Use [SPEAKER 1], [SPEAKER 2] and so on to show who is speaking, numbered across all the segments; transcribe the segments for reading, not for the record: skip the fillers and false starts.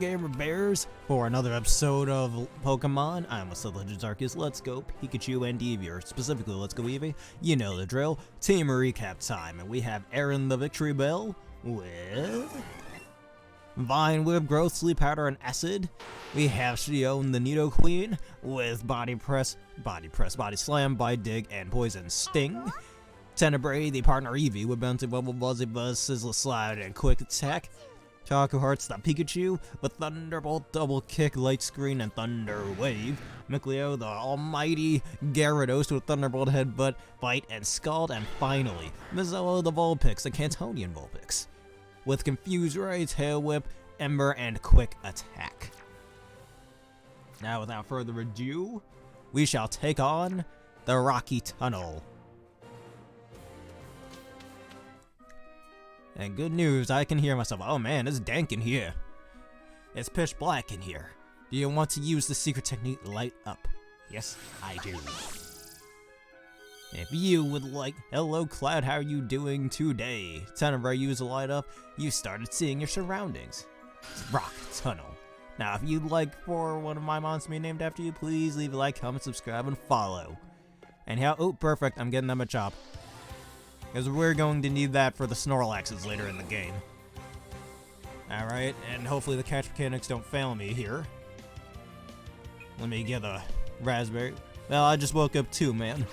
[SPEAKER 1] Gamer Bears for another episode of Pokemon. I'm with the Legends Arceus. Let's go Pikachu and Eevee, or specifically Let's Go Eevee. You know the drill. Team recap time, and we have Aaron the Victory Bell with Vine Whip, Growth, Sleep Powder, and Acid. We have Shion the Nido Queen with Body Slam, Bite Dig, and Poison Sting. Tenebrae, the partner Eevee with Bounty Bubble, Buzzy Buzz, Sizzle Slide, and Quick Attack. Taku Hearts the Pikachu with Thunderbolt, Double Kick, Light Screen, and Thunder Wave. Mikleo the almighty Gyarados with Thunderbolt, Headbutt, Bite, and Scald. And finally, Mizello the Vulpix, the Cantonian Vulpix, with Confuse Ray, Tail Whip, Ember, and Quick Attack. Now, without further ado, we shall take on the Rocky Tunnel. And good news, I can hear myself. Oh man, it's dank in here. It's pitch black in here. Do you want to use the secret technique light up? Yes, I do. If you would like, hello Cloud, how are you doing today? Tenebrae, use a light up, you started seeing your surroundings. It's Rock Tunnel. Now, if you'd like for one of my mons to be named after you, please leave a like, comment, subscribe, and follow. And how? Oh, perfect, I'm getting them a chop. Because we're going to need that for the Snorlaxes later in the game. Alright, and hopefully the catch mechanics don't fail me here. Let me get a raspberry. Well, I just woke up too, man.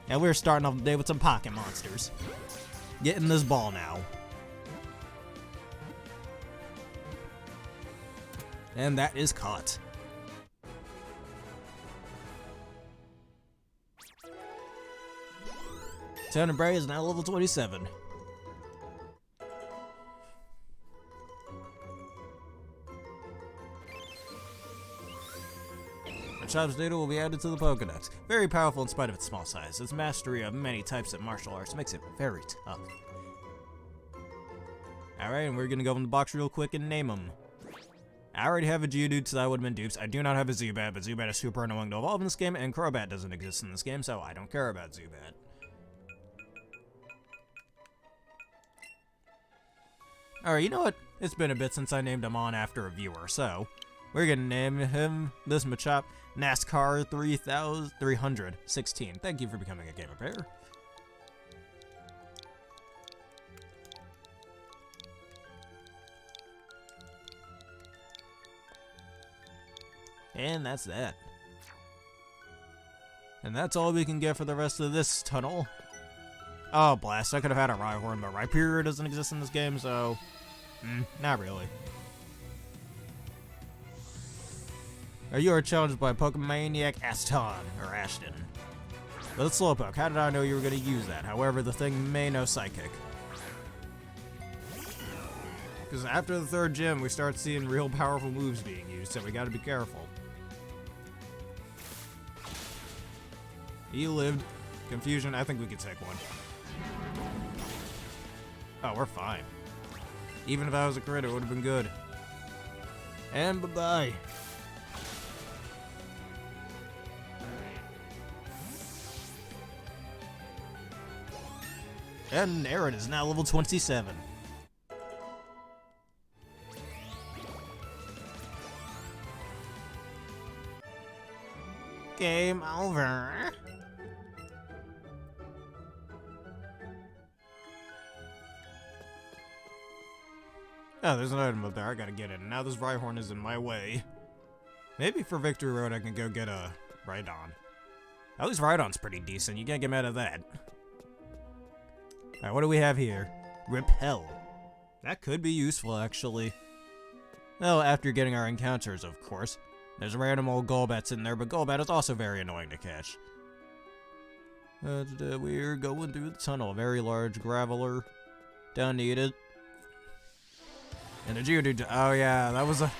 [SPEAKER 1] And we're starting off the day with some pocket monsters. Getting this ball now. And that is caught. Tenebrae is now level 27. Machop's data will be added to the Pokedex. Very powerful in spite of its small size. Its mastery of many types of martial arts makes it very tough. Alright, and we're gonna go in the box real quick and name them. I already have a Geodude, so that would have been dupes. I do not have a Zubat, but Zubat is super annoying to evolve in this game, and Crobat doesn't exist in this game, so I don't care about Zubat. Alright, you know what? It's been a bit since I named him on after a viewer, so we're gonna name him, this Machop, NASCAR 3316. Thank you for becoming a gamer bear. And that's that. And that's all we can get for the rest of this tunnel. Oh, blast. I could have had a Rhyhorn, but Rhyperior doesn't exist in this game, so not really. You are challenged by Pokemaniac Ashton. But it's Slowpoke. How did I know you were going to use that? However, the thing may know Psychic. Because after the third gym, we start seeing real powerful moves being used, so we gotta be careful. He lived. Confusion, I think we could take one. Oh, we're fine. Even if I was a crit, it would have been good. And bye-bye. And Aaron is now level 27. Game over. Oh, there's an item up there. I gotta get it. Now this Rhyhorn is in my way. Maybe for Victory Road I can go get a Rhydon. At least Rhydon's pretty decent. You can't get mad at that. Alright, what do we have here? Repel. That could be useful, actually. Well, after getting our encounters, of course. There's random old Golbats in there, but Golbat is also very annoying to catch. We're going through the tunnel. Very large Graveler. Don't need it. And a Geodude. Oh yeah, that was a...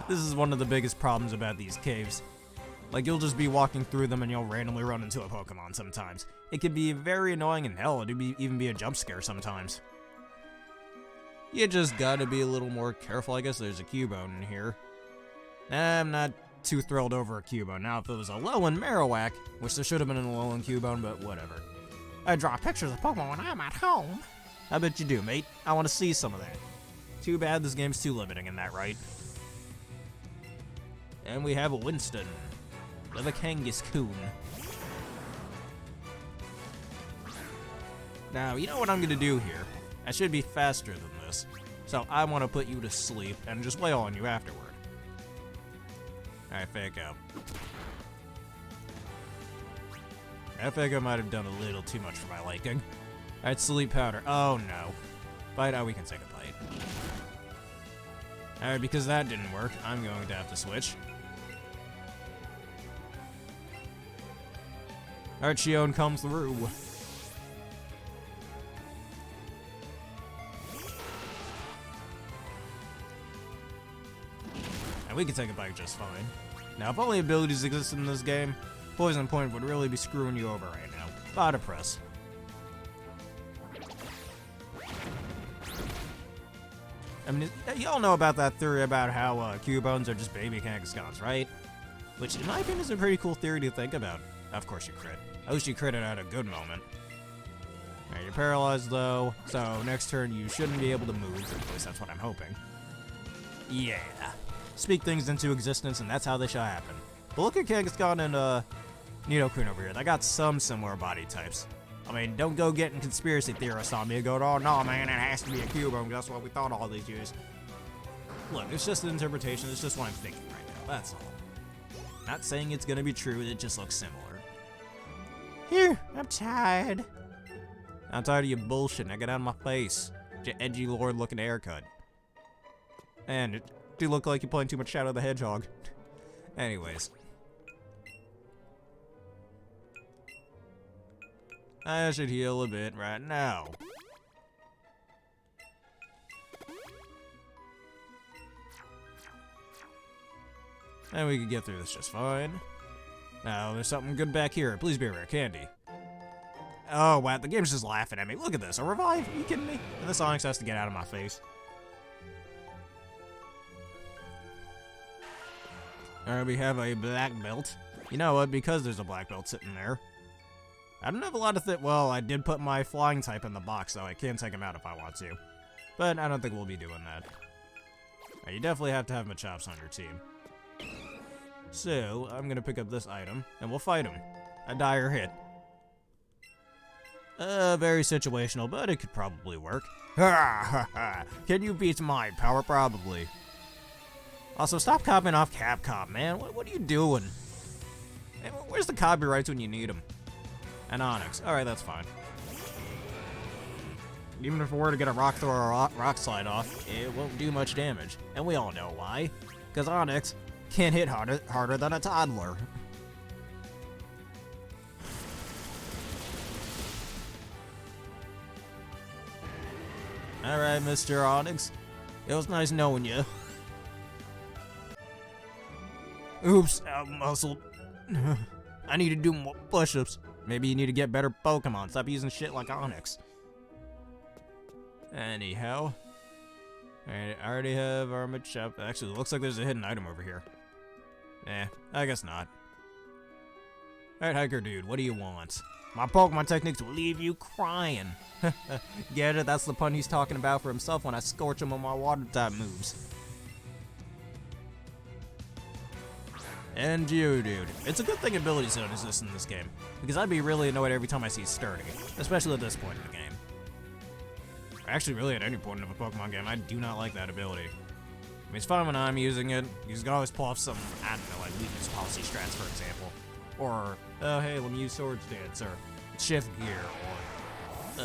[SPEAKER 1] This is one of the biggest problems about these caves. Like, you'll just be walking through them and you'll randomly run into a Pokemon sometimes. It can be very annoying, and hell, it'd even be a jump scare sometimes. You just gotta be a little more careful. I guess there's a Cubone in here. I'm not too thrilled over a Cubone. Now, if it was a Alolan Marowak, which there should have been an Alolan Cubone, but whatever. I draw pictures of Pokemon when I'm at home. I bet you do, mate. I want to see some of that. Too bad this game's too limiting in that, right? And we have a Winston. With a Kangaskhan. Now, you know what I'm gonna do here? I should be faster than this. So I want to put you to sleep and just wail on you afterward. Alright, Fako. I think I might have done a little too much for my liking. Alright, sleep powder. Oh no. Bite. Oh, we can take a bite. Alright, because that didn't work, I'm going to have to switch. Alright, Shion comes through. And we can take a bite just fine. Now, if only abilities exist in this game, Poison Point would really be screwing you over right now. Body press. I mean, y'all know about that theory about how Cubones are just baby Kangaskhan's, right? Which, in my opinion, is a pretty cool theory to think about. Of course you crit. At least you critted at a good moment. Alright, you're paralyzed, though, so next turn you shouldn't be able to move. At least that's what I'm hoping. Yeah. Speak things into existence, and that's how they shall happen. But look at Kangaskhan and, Nidoqueen over here. They got some similar body types. I mean, don't go getting conspiracy theorists on me and go, oh, no, man, it has to be a Cubone. That's what we thought all these years. Look, it's just an interpretation. It's just what I'm thinking right now. That's all. Not saying it's gonna be true. It just looks similar. Here, I'm tired. I'm tired of your bullshit. Now get out of my face. Your edgy lord-looking haircut. And it do look like you're playing too much Shadow the Hedgehog. Anyways. I should heal a bit right now. And we can get through this just fine. Now, there's something good back here. Please be a rare candy. Oh, wow, the game's just laughing at me. Look at this, a revive? Are you kidding me? And this Onyx has to get out of my face. Alright, we have a black belt. You know what, because there's a black belt sitting there. I don't have a lot of well, I did put my flying type in the box, so I can take him out if I want to. But I don't think we'll be doing that. Right, you definitely have to have Machops on your team. So, I'm gonna pick up this item, and we'll fight him. A dire hit. Very situational, but it could probably work. Ha ha ha! Can you beat my power? Probably. Also, stop copying off Capcom, man. What are you doing? Man, where's the copyrights when you need them? An Onyx. Alright, that's fine. Even if we were to get a rock throw or a rock slide off, it won't do much damage. And we all know why. Because Onyx can't hit harder than a toddler. Alright, Mr. Onyx. It was nice knowing you. Oops, outmuscled. I need to do more push-ups. Maybe you need to get better Pokemon. Stop using shit like Onyx. Anyhow. Alright, I already have our Machop. Actually, it looks like there's a hidden item over here. I guess not. Alright, Hiker Dude, what do you want? My Pokemon techniques will leave you crying. Get it? That's the pun he's talking about for himself when I scorch him on my water-type moves. And Geodude. It's a good thing ability zone exists in this game, because I'd be really annoyed every time I see Sturdy, especially at this point in the game. Actually, really at any point of a Pokemon game, I do not like that ability. I mean, it's fine when I'm using it. You can always pull off some, I don't know, like weakness policy strats, for example. Or, oh hey, let me use Swords Dance, or Shift Gear, or,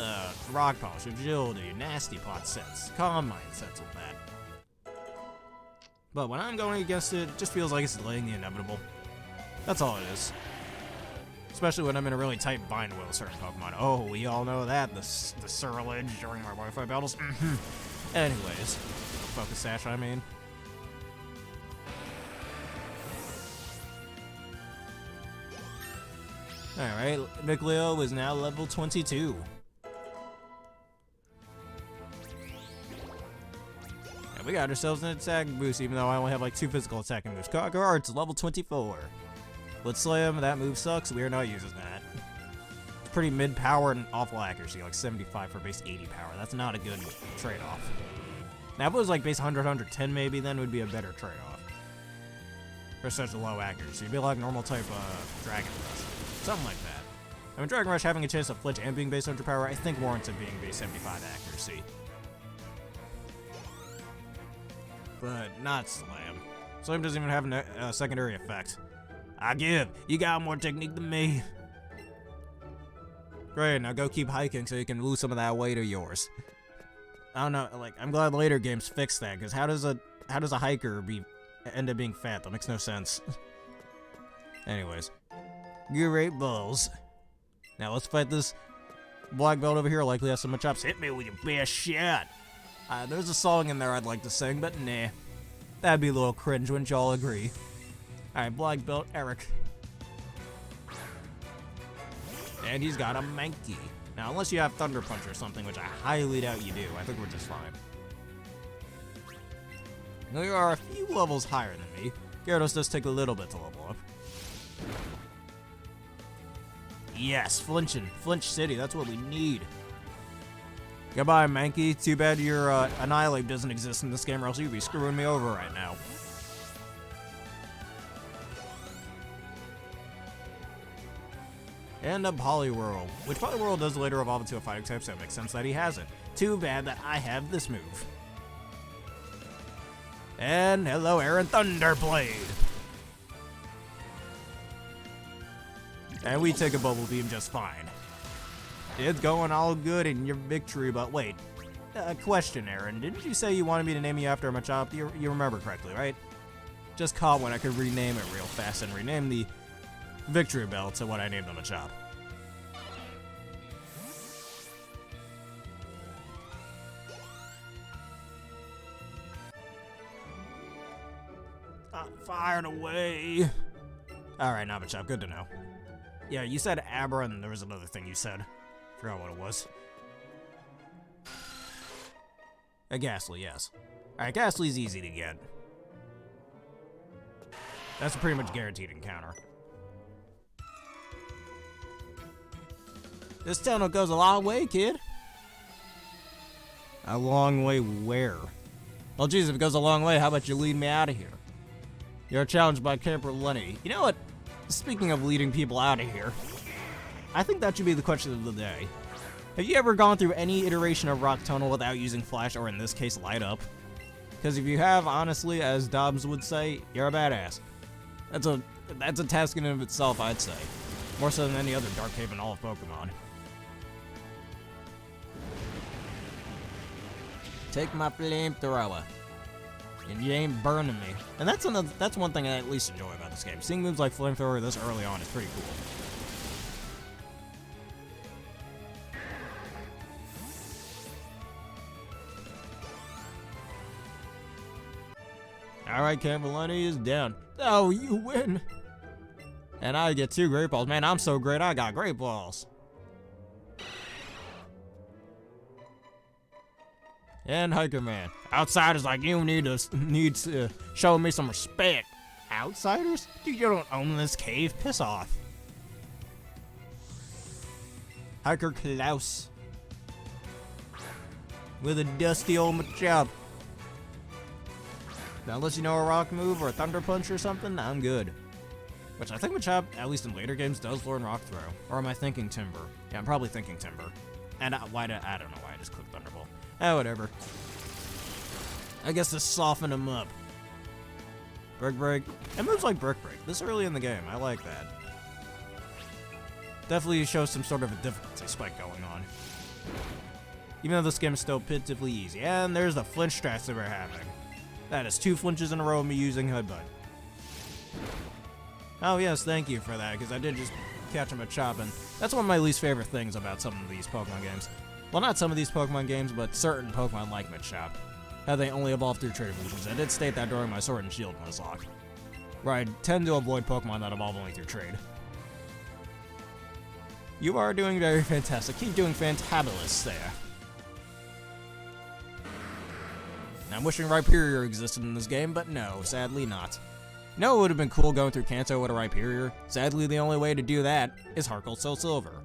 [SPEAKER 1] Rock Polish, Agility, Nasty Pot sets, Calm Mind sets with that. But when I'm going against it, it just feels like it's delaying the inevitable. That's all it is. Especially when I'm in a really tight bind with a certain Pokemon. Oh, we all know that, the Surlage during my Wi-Fi battles. Anyways, Focus Sash, I mean. Alright, Vicleo is now level 22. And we got ourselves an attack boost, even though I only have like 2 physical attacking moves. Cards, level 24. Let's Slam, that move sucks, we are not using that. It's pretty mid-power and awful accuracy, like 75 for base 80 power. That's not a good trade-off. Now, if it was like base 100, 110 maybe, then it would be a better trade-off. For such a low accuracy. It'd be like normal type Dragon Rush. Something like that. I mean, Dragon Rush having a chance to flinch and being base 100 power, I think warrants it being base 75 accuracy. But not Slam. Slam doesn't even have a secondary effect. I give. You got more technique than me. Great, now go keep hiking so you can lose some of that weight of yours. I don't know, like, I'm glad later games fix that, because how does a hiker end up being fat? That makes no sense. Anyways. Great balls. Now let's fight this black belt over here, likely has some chops. Hit me with your best shot. There's a song in there I'd like to sing, but nah. That'd be a little cringe, wouldn't y'all agree? Alright, black belt, Eric. And he's got a Mankey. Now, unless you have Thunder Punch or something, which I highly doubt you do, I think we're just fine. Now, you are a few levels higher than me. Gyarados does take a little bit to level up. Yes, flinching. Flinch City, that's what we need. Goodbye, Mankey. Too bad your Annihilate doesn't exist in this game, or else you'd be screwing me over right now. And a Poliwhirl, which Poliwhirl does later evolve into a fighting type, so it makes sense that he hasn't. Too bad that I have this move. And hello, Aaron, Thunderblade! And we take a Bubble Beam just fine. It's going all good in your victory, but wait. Question, Aaron, didn't you say you wanted me to name you after a Machop? You remember correctly, right? Just caught when I could rename it real fast and rename the Victory Bell to what I named the Machop. Fired away. Alright, not Machop, good to know. Yeah, you said Abra, and there was another thing you said. Forgot what it was. A Ghastly, yes. Alright, Ghastly's easy to get. That's a pretty much guaranteed encounter. This tunnel goes a long way, kid. A long way where? Well, geez, if it goes a long way, how about you lead me out of here? You're challenged by Camper Lenny. You know what? Speaking of leading people out of here, I think that should be the question of the day. Have you ever gone through any iteration of Rock Tunnel without using Flash, or in this case, Light Up? Because if you have, honestly, as Dobbs would say, you're a badass. That's a task in and of itself, I'd say. More so than any other Dark Cave in all of Pokemon. Take my flamethrower. And you ain't burning me. And that's one thing I at least enjoy about this game. Seeing moves like Flamethrower this early on is pretty cool. Alright, Camberlani is down. Oh, you win! And I get 2 Great Balls. Man, I'm so great, I got Great Balls. And Hiker Man. Outsiders like you need to show me some respect. Outsiders? Dude, you don't own this cave. Piss off. Hiker Klaus. With a dusty old Machop. Now, unless you know a rock move or a thunder punch or something, I'm good. Which I think Machop, at least in later games, does learn Rock Throw. Or am I thinking Timber? Yeah, I'm probably thinking Timber. And I don't know why I just clicked Thunderbolt. Whatever. I guess to soften him up. Brick Break. It moves like Brick Break this early in the game. I like that. Definitely shows some sort of a difficulty spike going on. Even though this game is still pitifully easy. And there's the flinch strats that we're having. That is 2 flinches in a row of me using Headbutt. Oh yes, thank you for that, because I did just catch him a chop, and that's one of my least favorite things about some of these Pokemon games. Well, not some of these Pokemon games, but certain Pokemon like Machop. How they only evolve through trade evolutions. I did state that during my Sword and Shield Nuzlocke, where I tend to avoid Pokemon that evolve only through trade. You are doing very fantastic. Keep doing fantabulous there. Now, I'm wishing Rhyperior existed in this game, but no, sadly not. You know, it would have been cool going through Kanto with a Rhyperior. Sadly, the only way to do that is Heart Gold Soul Silver,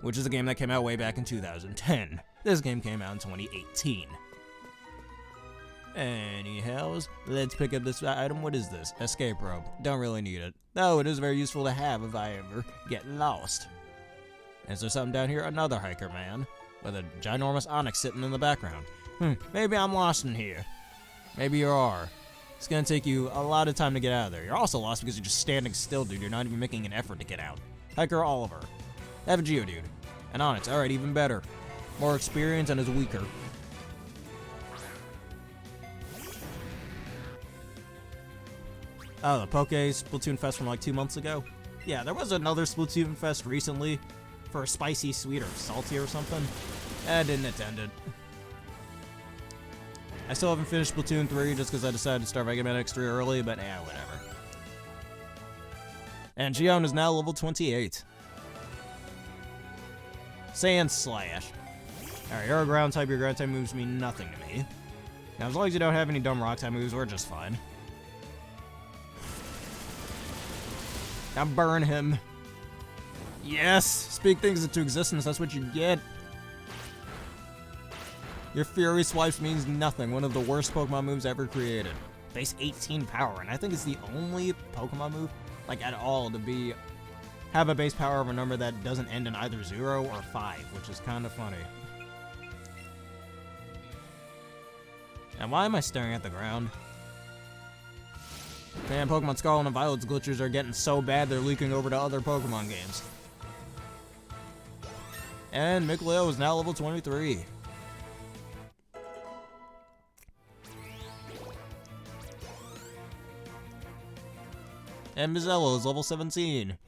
[SPEAKER 1] which is a game that came out way back in 2010. This game came out in 2018. Anyhow, let's pick up this item. What is this? Escape rope. Don't really need it. Though it is very useful to have if I ever get lost. Is there something down here? Another hiker man with a ginormous onyx sitting in the background. Maybe I'm lost in here. Maybe you are. It's gonna take you a lot of time to get out of there. You're also lost because you're just standing still, dude. You're not even making an effort to get out. Hiker Oliver. Have a Geodude. An onyx. Alright, even better. More experience and is weaker. Oh, the Poke Splatoon Fest from like 2 months ago? Yeah, there was another Splatoon Fest recently for spicy, sweet, or salty or something. I didn't attend it. I still haven't finished Splatoon 3 just because I decided to start Mega Man X3 early, but whatever. And Gion is now level 28. Sand Slash. Alright, you're a ground type, your ground type moves mean nothing to me. Now, as long as you don't have any dumb rock type moves, we're just fine. Now burn him. Yes! Speak things into existence, that's what you get. Your Fury Swipes means nothing, one of the worst Pokemon moves ever created. Base 18 power, and I think it's the only Pokemon move, like at all, to have a base power of a number that doesn't end in either 0 or 5, which is kind of funny. And why am I staring at the ground? Man, Pokemon Scarlet and Violet's glitches are getting so bad they're leaking over to other Pokemon games. And Mikleo is now level 23. And Mizello is level 17.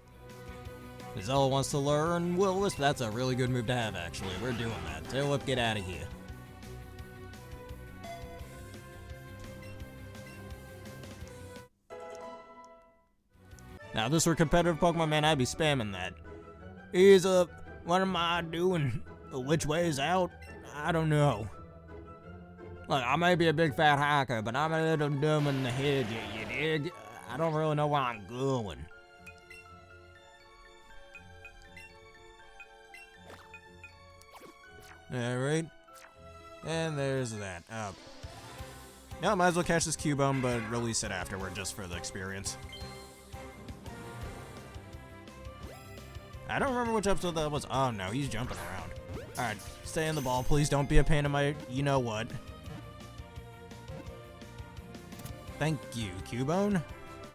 [SPEAKER 1] Mizello wants to learn Will-O-Wisp. That's a really good move to have, actually. We're doing that. Tail Whip, get out of here. Now, if this were competitive Pokemon, man, I'd be spamming that. What am I doing? Which way is out? I don't know. Look, I may be a big fat hiker, but I'm a little dumb in the head, you dig? I don't really know where I'm going. Alright. And there's that. Yeah, might as well catch this Cubone, but release it afterward just for the experience. I don't remember which episode that was. Oh no, he's jumping around. Alright, stay in the ball. Please don't be a pain in my you-know-what. Thank you, Cubone.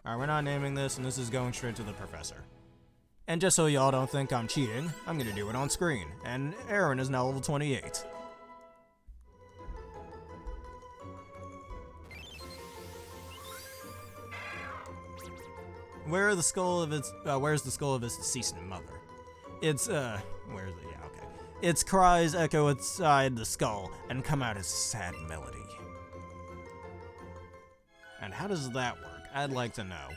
[SPEAKER 1] Alright, we're not naming this, and this is going straight to the professor. And just so y'all don't think I'm cheating, I'm gonna do it on screen. And Aaron is now level 28. Where's the skull of his deceased mother? It's, where's it? Yeah, okay. Its cries echo inside the skull and come out as sad melody. And how does that work? I'd like to know.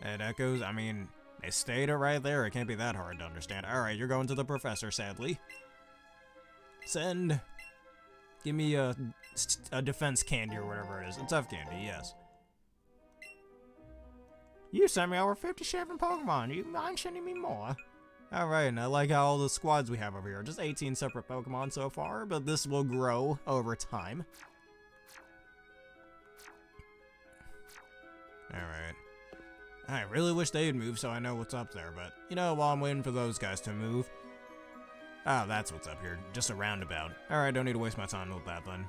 [SPEAKER 1] It echoes, I mean, they stayed it right there. It can't be that hard to understand. Alright, you're going to the professor, sadly. Send. Give me a defense candy or whatever it is. A tough candy, yes. You sent me over 57 Pokemon. You mind sending me more? Alright, and I like how all the squads we have over here. Just 18 separate Pokemon so far, but this will grow over time. Alright. I really wish they'd move so I know what's up there, but, you know, while I'm waiting for those guys to move. Oh, that's what's up here. Just a roundabout. Alright, don't need to waste my time with that then.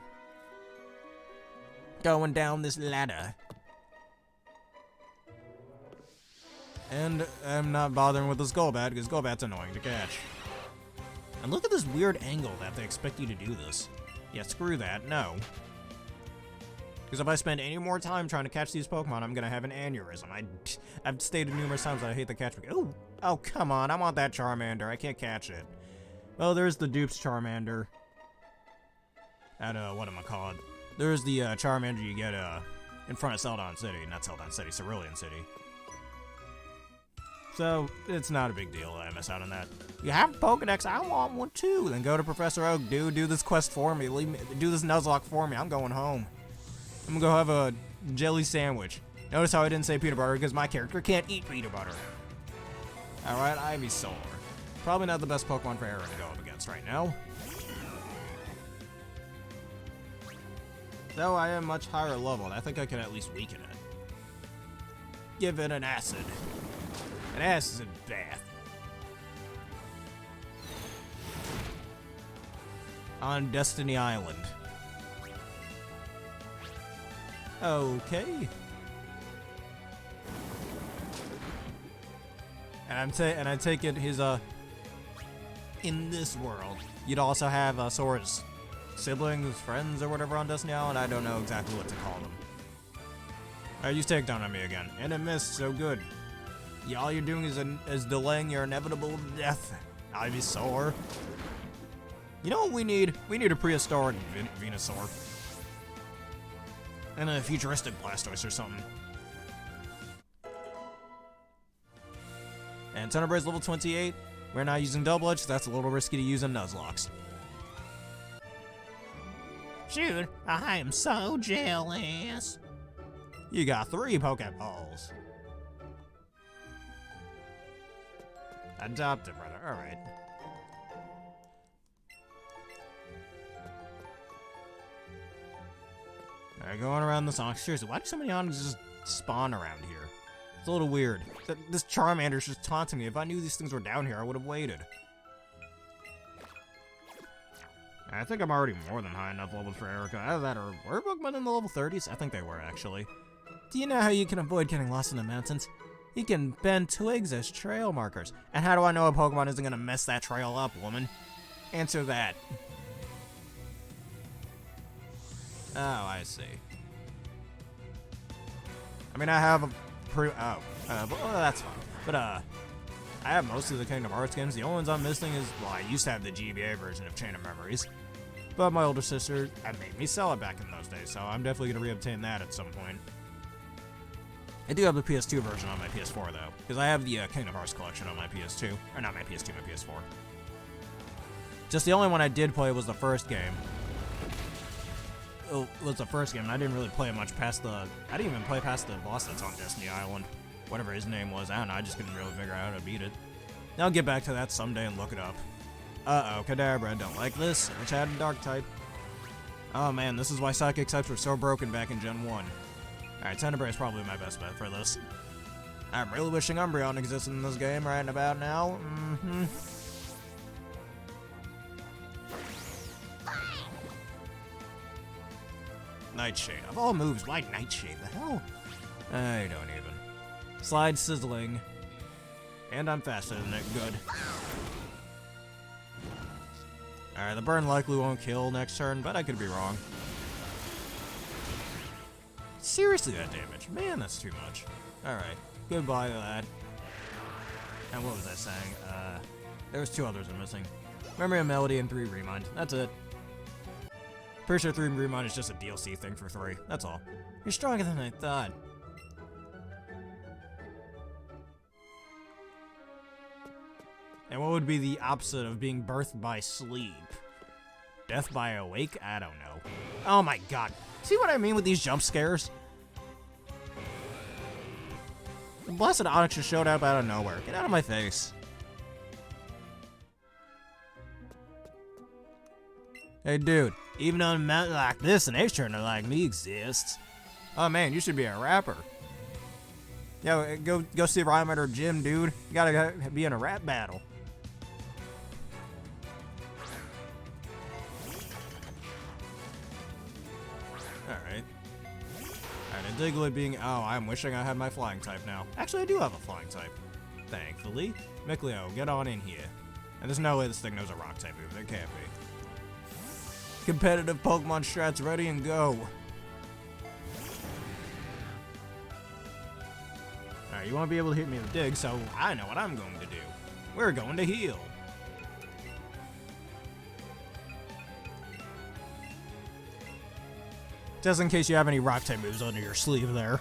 [SPEAKER 1] Going down this ladder. And I'm not bothering with the Skullbat, because Skullbat's annoying to catch. And look at this weird angle that they expect you to do this. Yeah, screw that, no. Because if I spend any more time trying to catch these Pokemon, I'm gonna have an aneurysm. I've stated numerous times that I hate the catch. Oh, come on, I want that Charmander, I can't catch it. Well, there's the Dupes Charmander. At, whatchamacallit. There's the, Charmander you get, in front of Celadon City. Not Celadon City, Cerulean City. So, it's not a big deal that I miss out on that. You have a Pokedex, I want one too. Then go to Professor Oak, dude, do this quest for me. Do this Nuzlocke for me, I'm going home. I'm gonna go have a jelly sandwich. Notice how I didn't say peanut butter, because my character can't eat peanut butter. Alright, Ivysaur. Probably not the best Pokemon for Aaron to go up against right now. Though I am much higher leveled, I think I can at least weaken it. Give it an acid. An acid bath. On Destiny Island. Okay. And I take it he's in this world. You'd also have Sora's siblings, friends, or whatever on Destiny Island. I don't know exactly what to call them. Alright, use takedown on me again. And it missed, so good. Yeah, all you're doing is delaying your inevitable death, Ivysaur. You know what we need? We need a prehistoric Venusaur. And a futuristic Blastoise or something. And Tenebrae's level 28. We're not using Double Edge, so that's a little risky to use in Nuzlocke. Shoot, I am so jealous. You got 3 Pokeballs. Adopted, brother. Alright. Alright, going around this Onix. Seriously, why do so many Onix just spawn around here? It's a little weird. This Charmander's just taunting me. If I knew these things were down here, I would have waited. I think I'm already more than high enough level for Erica. Either that or were Pokemon in the level 30s? I think they were, actually. Do you know how you can avoid getting lost in the mountains? You can bend twigs as trail markers. And how do I know a Pokemon isn't going to mess that trail up, woman? Answer that. Oh, I see. I mean, I have a well, that's fine. But, I have most of the Kingdom Hearts games. The only ones I'm missing is, well, I used to have the GBA version of Chain of Memories. But my older sister made me sell it back in those days, so I'm definitely going to reobtain that at some point. I do have the PS2 version on my PS4, though, because I have the Kingdom Hearts collection on my PS2. Or not my PS2, my PS4. Just the only one I did play was the first game. It was the first game, and I didn't really play much past the... I didn't even play past the boss that's on Destiny Island. Whatever his name was, I don't know, I just couldn't really figure out how to beat it. I'll get back to that someday and look it up. Uh-oh, Kadabra, don't like this. Which had a Dark type. Oh man, this is why Psychic types were so broken back in Gen 1. Alright, Tenebrae is probably my best bet for this. I'm really wishing Umbreon existed in this game right about now. Nightshade. Of all moves, why Nightshade? The hell? I don't even. Slide Sizzling. And I'm faster than it. Good. Alright, the burn likely won't kill next turn, but I could be wrong. Seriously, that damage. Man, that's too much. Alright. Goodbye to that. And what was I saying? There was 2 others I'm missing. Memory of Melody and 3 Remind. That's it. Pretty sure 3 Remind is just a DLC thing for 3. That's all. You're stronger than I thought. And what would be the opposite of being birthed by sleep? Death by awake? I don't know. Oh my god. See what I mean with these jump scares? The Blessed Onix just showed up out of nowhere. Get out of my face. Hey dude, even on a mountain like this, an H-turner like me exists. Oh man, you should be a rapper. Yo, go see Rhyme at her gym, dude. You gotta be in a rap battle. Alright. Alright, a Diglett being... Oh, I'm wishing I had my flying type now. Actually, I do have a flying type. Thankfully. Mikleo, get on in here. And there's no way this thing knows a rock type move. There can't be. Competitive Pokemon strats ready and go. Alright, you won't be able to hit me with Dig, so I know what I'm going to do. We're going to heal. Just in case you have any rock type moves under your sleeve there.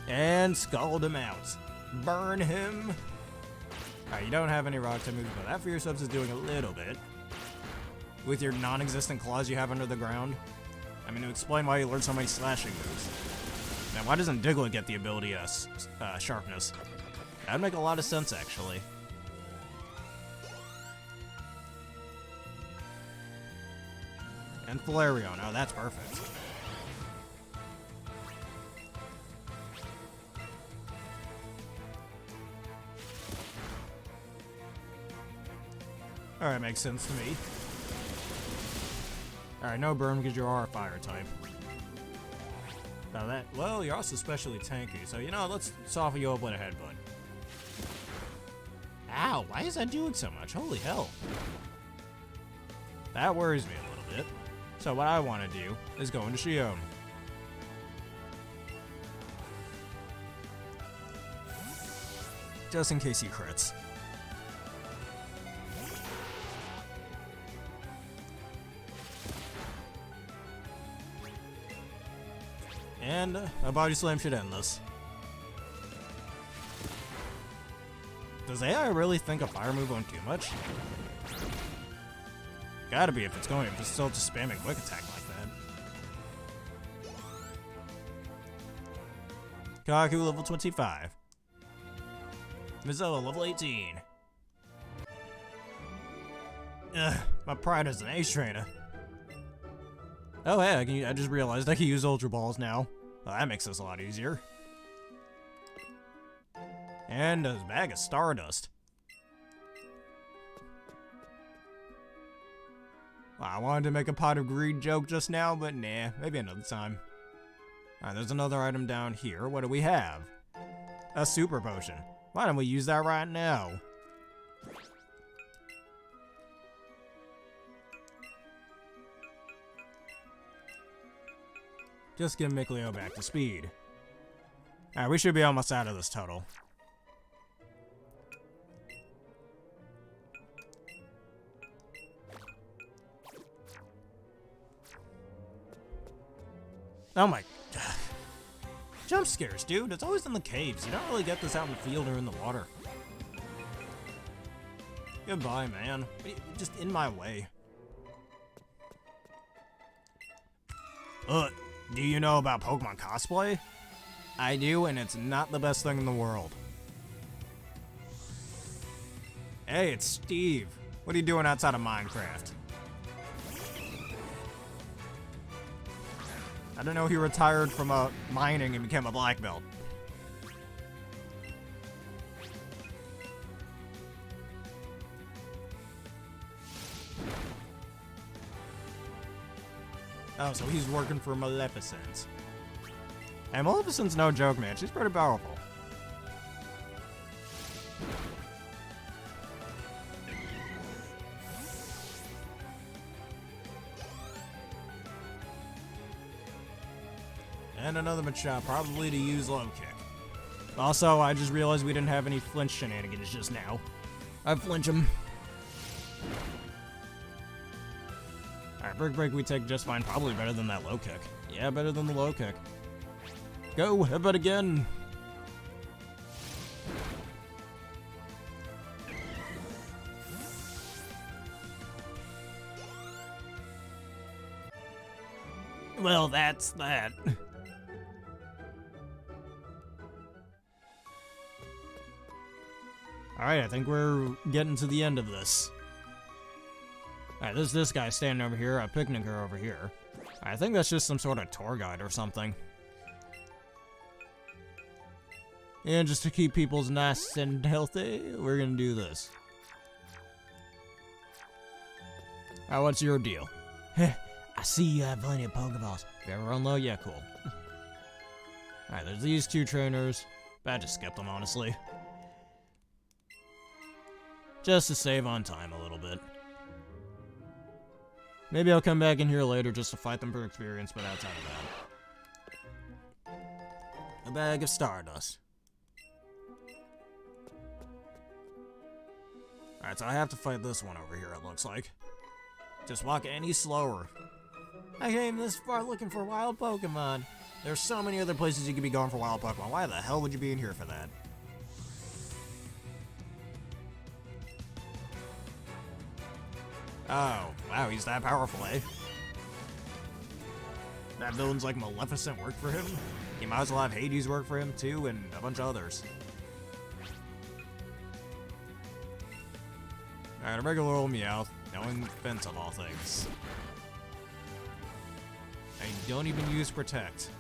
[SPEAKER 1] And scald him out. Burn him. Alright, you don't have any rock type moves, but that for yourself is doing a little bit. With your non-existent claws you have under the ground. I mean, to explain why you learned so many slashing moves. Now, why doesn't Diglett get the ability Sharpness? That'd make a lot of sense, actually. And Flareon. Oh, that's perfect. Alright, makes sense to me. Alright, no burn because you are a fire type. Now that, well, you're also especially tanky, so you know, let's soften you up with a headbutt. Ow, why is that doing so much? Holy hell. That worries me a little bit. So what I want to do is go into Shion. Just in case he crits. And a body slam should end this. Does AI really think a fire move won't do much? Gotta be if it's still just spamming quick attack like that. Kaku level 25. Mizoa level 18. Ugh, my pride as an ace trainer. Oh hey, I just realized I can use Ultra Balls now. Well, that makes this a lot easier. And a bag of Stardust. Well, I wanted to make a pot of greed joke just now, but nah, maybe another time. Alright, there's another item down here. What do we have? A super potion. Why don't we use that right now? Just get Mikleo back to speed. Alright, we should be almost out of this total. Oh my god. Jump scares, dude. It's always in the caves. You don't really get this out in the field or in the water. Goodbye, man. You're just in my way. Do you know about Pokemon cosplay? I do, and it's not the best thing in the world. Hey, it's Steve. What are you doing outside of Minecraft? I don't know, he retired from mining and became a black belt. Oh, so he's working for Maleficent. And Maleficent's no joke, man. She's pretty powerful. And another Machop, probably to use Low Kick. Also, I just realized we didn't have any flinch shenanigans just now. I flinch him. Alright, Brick Break we take just fine. Probably better than that Low Kick. Yeah, better than the Low Kick. Go, headbutt again! Well, that's that. Alright, I think we're getting to the end of this. Alright, there's this guy standing over here, a picnicker over here. I think that's just some sort of tour guide or something. And just to keep people's nice and healthy, we're gonna do this. Alright, what's your deal? I see you have plenty of Pokeballs. If you ever run low, yeah, cool. Alright, there's these two trainers. But I just skipped them, honestly. Just to save on time a little bit. Maybe I'll come back in here later just to fight them for experience, but outside of that. A bag of Stardust. Alright, so I have to fight this one over here, it looks like. Just walk any slower. I came this far looking for wild Pokemon. There's so many other places you could be going for wild Pokemon. Why the hell would you be in here for that? Oh, wow, he's that powerful, eh? That villain's like Maleficent worked for him. He might as well have Hades work for him too, and a bunch of others. Alright, a regular old Meowth, knowing Fence of all things. I don't even use protect.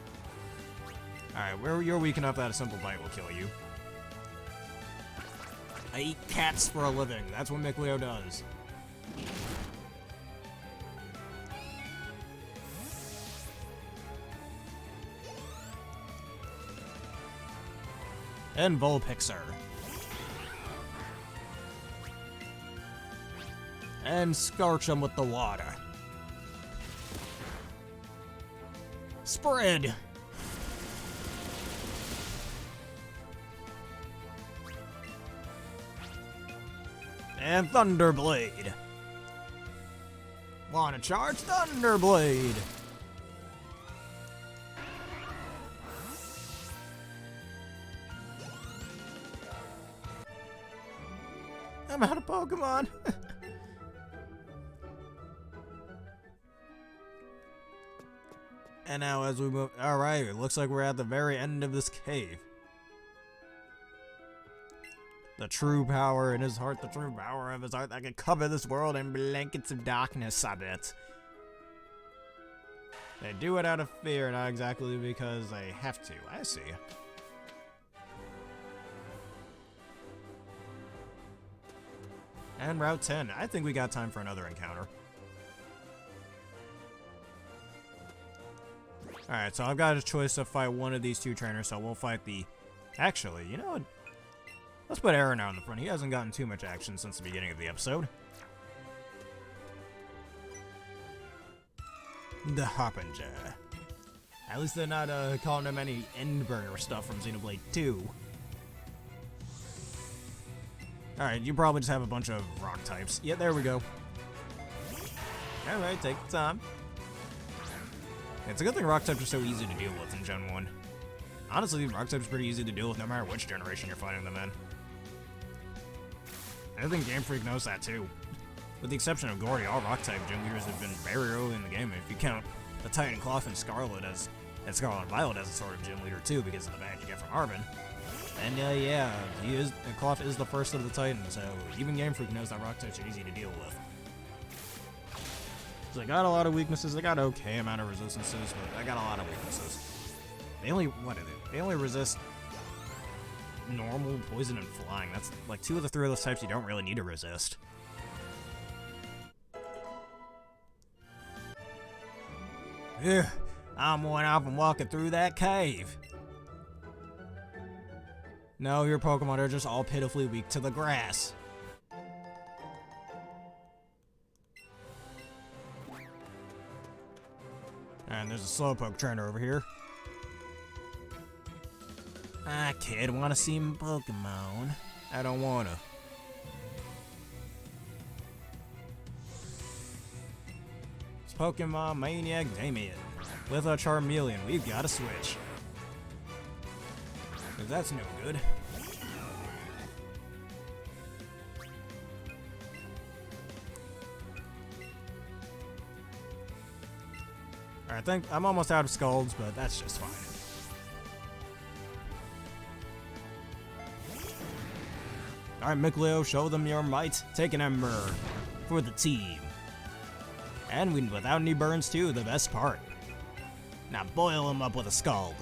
[SPEAKER 1] Alright, you're weak enough that a simple bite will kill you. I eat cats for a living. That's what Micleo does. And Vulpixar. And scorch them with the water. Spread! And Thunderblade. Wanna charge Thunderblade? I'm out of Pokemon. And now as we move, alright, it looks like we're at the very end of this cave. The true power in his heart, the true power of his heart that can cover this world in blankets of darkness, I bet. They do it out of fear, not exactly because they have to. I see. And Route 10. I think we got time for another encounter. Alright, so I've got a choice to fight one of these two trainers, so we'll fight the... Actually, you know what? Let's put Aaron out in the front. He hasn't gotten too much action since the beginning of the episode. The Harbinger. At least they're not calling him any Endburner stuff from Xenoblade 2. Alright, you probably just have a bunch of rock types. Yeah, there we go. Alright, take the time. It's a good thing rock types are so easy to deal with in Gen 1. Honestly, rock types are pretty easy to deal with no matter which generation you're fighting them in. I think Game Freak knows that too. With the exception of Gordy, all rock type gym leaders have been very early in the game, if you count the Titan Cloth and Scarlet and Scarlet and Violet as a sort of gym leader too, because of the badge you get from Arbin. And yeah, Cloth is the first of the Titans, so even Game Freak knows that rock types are easy to deal with. So they got a lot of weaknesses, they got an okay amount of resistances, but they got a lot of weaknesses. They only, They only resist normal, poison, and flying. That's like 2 of the 3 of those types you don't really need to resist. Ugh, I'm worn out from walking through that cave. No, your Pokemon are just all pitifully weak to the grass. And there's a Slowpoke trainer over here. Ah, kid, wanna see my Pokemon? I don't wanna. It's Pokemon Maniac Damien. With a Charmeleon, we've gotta switch. 'Cause that's no good. I think I'm almost out of Scalds, but that's just fine. Alright, Micleo, show them your might. Take an Ember for the team. And without any burns too, the best part. Now boil him up with a Scald.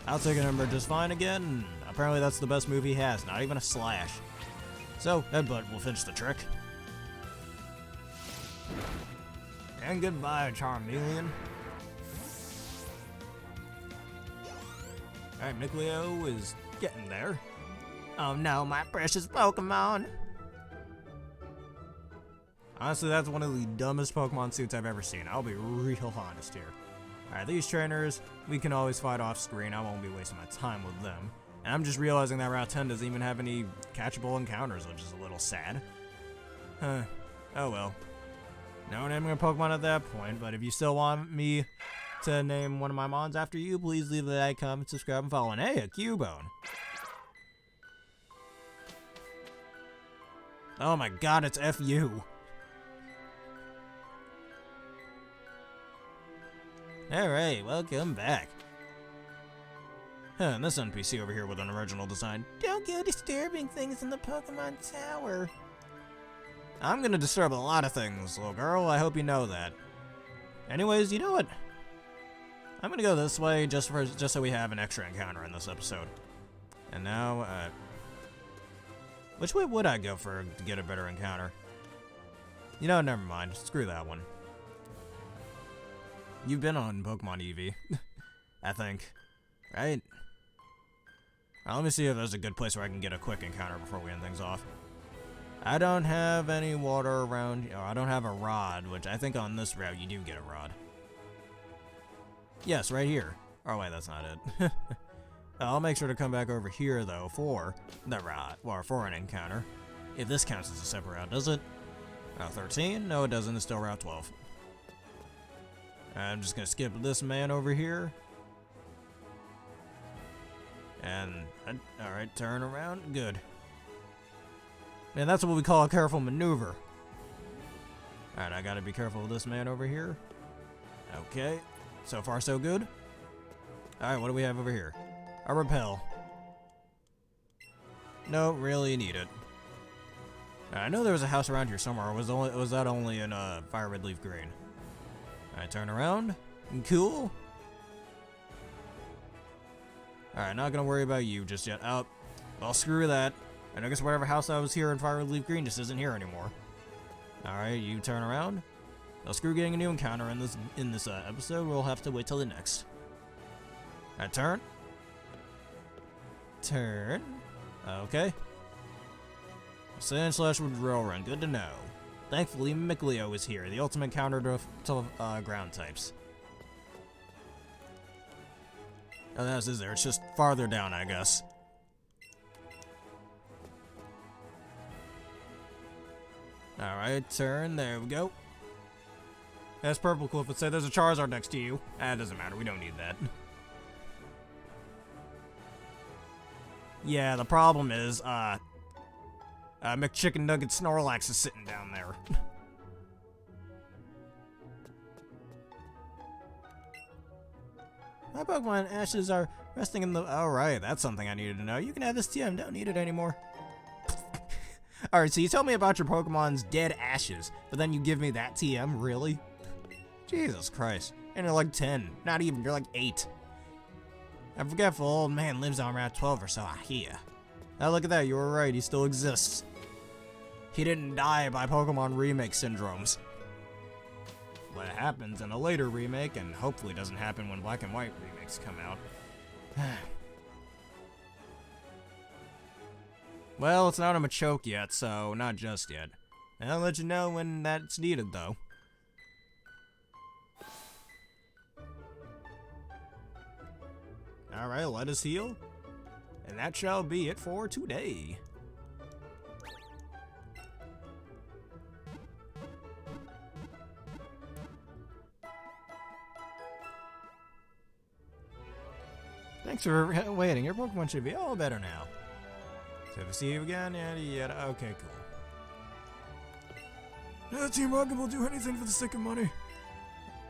[SPEAKER 1] I'll take an Ember just fine again. Apparently that's the best move he has, not even a slash. So, Headbutt will finish the trick. And goodbye, Charmeleon. Alright, Micleo is getting there. Oh no, my precious Pokemon! Honestly, that's one of the dumbest Pokemon suits I've ever seen. I'll be real honest here. Alright, these trainers, we can always fight off screen. I won't be wasting my time with them. And I'm just realizing that Route 10 doesn't even have any catchable encounters, which is a little sad. Huh. Oh well. No naming a Pokemon at that point, but if you still want me to name one of my mons after you, please leave a like, comment, subscribe, and follow. And hey, a Cubone! Oh my god, it's FU! Alright, welcome back. Huh, and this NPC over here with an original design. Don't go disturbing things in the Pokemon Tower. I'm gonna disturb a lot of things, little girl. I hope you know that. Anyways, you know what? I'm gonna go this way just so we have an extra encounter in this episode. And now, which way would I go to get a better encounter? You know, never mind. Screw that one. You've been on Pokemon Eevee, I think, right? Let me see if there's a good place where I can get a quick encounter before we end things off. I don't have any water around, or I don't have a rod, which I think on this route you do get a rod. Yes, right here. Oh wait, that's not it. I'll make sure to come back over here though for the route, or for an encounter. If this counts as a separate route, does it? Route 13? No, it doesn't. It's still Route 12. I'm just gonna skip this man over here. And, alright, turn around. Good. And that's what we call a careful maneuver. Alright, I gotta be careful with this man over here. Okay. So far, so good. Alright, what do we have over here? A repel. No, really need it. I know there was a house around here somewhere. Or was that only in Fire Red Leaf Green? Alright, turn around. Cool. Alright, not gonna worry about you just yet. Oh, well, screw that. I guess whatever house I was here in Fire Red Leaf Green just isn't here anymore. Alright, you turn around. Well, screw getting a new encounter in this episode. We'll have to wait till the next. Alright, turn. Turn. Okay. Sand/Slash with Drill Run. Good to know. Thankfully, Micleo is here, the ultimate counter to ground types. Oh, that is there. It's just farther down, I guess. Alright, turn. There we go. That's purple. Cool. If it said there's a Charizard next to you. It doesn't matter. We don't need that. Yeah, the problem is, McChicken Nugget Snorlax is sitting down there. My Pokemon ashes are resting in the... Alright, that's something I needed to know. You can have this TM, don't need it anymore. Alright, so you tell me about your Pokemon's dead ashes, but then you give me that TM? Really? Jesus Christ. And you're like 10. Not even, you're like 8. A forgetful old man lives on Route 12 or so, I hear. Now look at that, you were right, he still exists. He didn't die by Pokemon remake syndromes. What happens in a later remake, and hopefully doesn't happen when Black and White remakes come out. Well, it's not a Machoke yet, so not just yet. And I'll let you know when that's needed, though. Alright, let us heal. And that shall be it for today. Thanks for waiting. Your Pokemon should be all better now. So if I see you again, yada yada. Okay, cool. Team Rocket will do anything for the sake of money.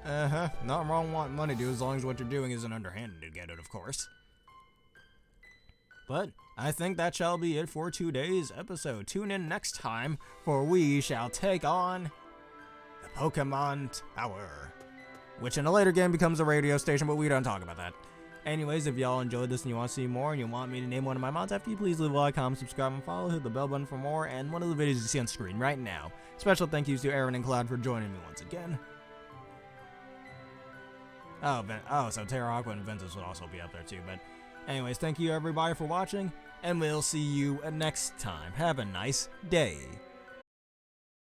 [SPEAKER 1] Nothing wrong wanting money, dude, as long as what you're doing isn't underhanded to get it, of course. But I think that shall be it for today's episode. Tune in next time, for we shall take on the Pokemon Tower, which in a later game becomes a radio station, but we don't talk about that. Anyways, if y'all enjoyed this and you want to see more and you want me to name one of my mods after you, please leave a like, comment, subscribe, and follow. Hit the bell button for more, and one of the videos you see on screen right now. Special thank yous to Aaron and Cloud for joining me once again. Oh, so Terra Aqua and Ventus would also be up there too, but anyways, thank you everybody for watching, and we'll see you next time. Have a nice day.